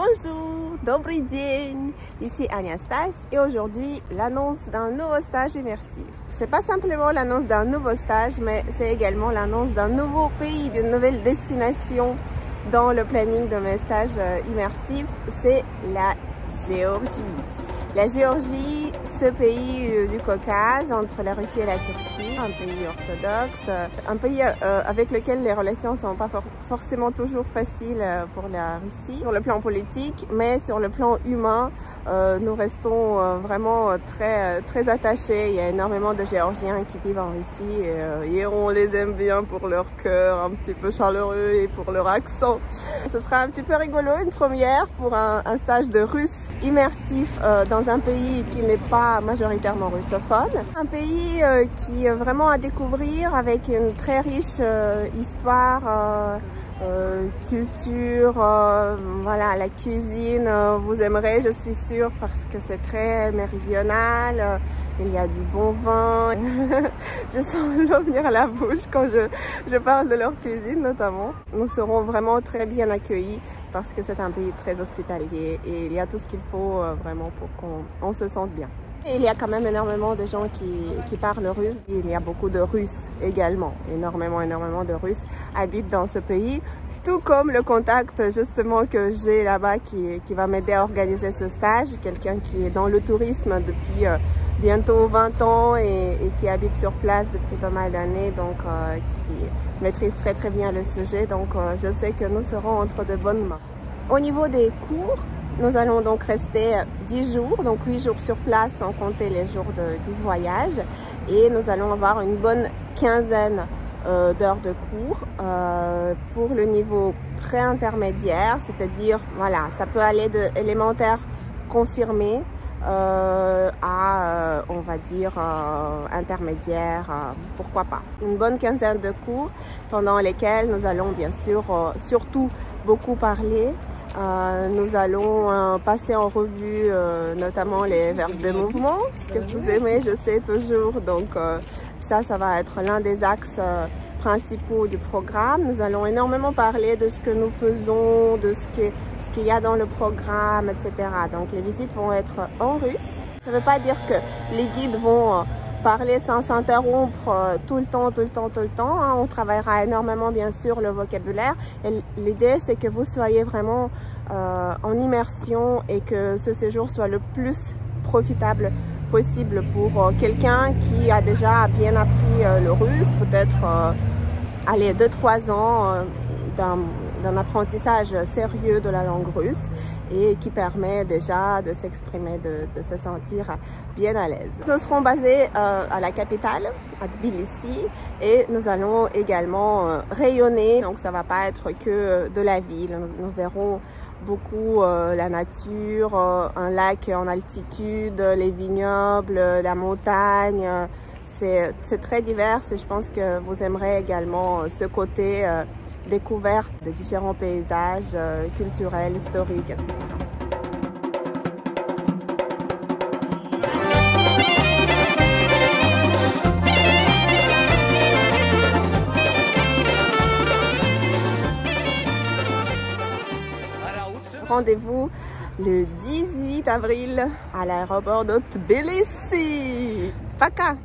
Bonjour, добрый день, ici Agnastas et aujourd'hui l'annonce d'un nouveau stage immersif. C'est pas simplement l'annonce d'un nouveau stage, mais c'est également l'annonce d'un nouveau pays, d'une nouvelle destination dans le planning de mes stages immersifs, c'est la Géorgie. La Géorgie, ce pays du Caucase, entre la Russie et la Turquie, un pays orthodoxe, un pays avec lequel les relations ne sont pas forcément toujours faciles pour la Russie, sur le plan politique, mais sur le plan humain, nous restons vraiment très attachés. Il y a énormément de Géorgiens qui vivent en Russie et on les aime bien pour leur cœur un petit peu chaleureux et pour leur accent. Ce sera un petit peu rigolo, une première pour un stage de russe immersif dans un pays qui n'est pas majoritairement russophone. Un pays qui est vraiment à découvrir avec une très riche histoire, culture, voilà, la cuisine, vous aimerez, je suis sûre, parce que c'est très méridional, il y a du bon vin. Je sens l'eau venir à la bouche quand je parle de leur cuisine notamment. Nous serons vraiment très bien accueillis parce que c'est un pays très hospitalier et il y a tout ce qu'il faut vraiment pour qu'on se sente bien. Et il y a quand même énormément de gens qui parlent russe. Il y a beaucoup de Russes également. Énormément de Russes habitent dans ce pays. Tout comme le contact justement que j'ai là-bas qui va m'aider à organiser ce stage. Quelqu'un qui est dans le tourisme depuis bientôt 20 ans et qui habite sur place depuis pas mal d'années. Donc qui maîtrise très bien le sujet. Donc je sais que nous serons entre de bonnes mains. Au niveau des cours, nous allons donc rester 10 jours, donc 8 jours sur place sans compter les jours du voyage. Et nous allons avoir une bonne quinzaine d'heures de cours pour le niveau pré-intermédiaire, c'est-à-dire, voilà, ça peut aller de élémentaire confirmé à, on va dire, intermédiaire, pourquoi pas. Une bonne quinzaine de cours pendant lesquels nous allons bien sûr surtout beaucoup parler. Nous allons passer en revue notamment les verbes de mouvement, ce que vous aimez, je sais toujours. Donc ça va être l'un des axes principaux du programme. Nous allons énormément parler de ce que nous faisons, de ce qu'il y a dans le programme, etc. Donc les visites vont être en russe. Ça ne veut pas dire que les guides vont parler sans s'interrompre tout le temps. Hein. On travaillera énormément bien sûr le vocabulaire. Et l'idée c'est que vous soyez vraiment en immersion et que ce séjour soit le plus profitable possible pour quelqu'un qui a déjà bien appris le russe, peut-être allez, 2-3 ans d'un apprentissage sérieux de la langue russe et qui permet déjà de s'exprimer, de se sentir bien à l'aise. Nous serons basés à la capitale, à Tbilissi, et nous allons également rayonner, donc ça ne va pas être que de la ville. Nous verrons beaucoup la nature, un lac en altitude, les vignobles, la montagne. C'est très divers et je pense que vous aimerez également ce côté découverte des différents paysages culturels, historiques, etc. Rendez-vous le 18 avril à l'aéroport de Tbilissi. Пока!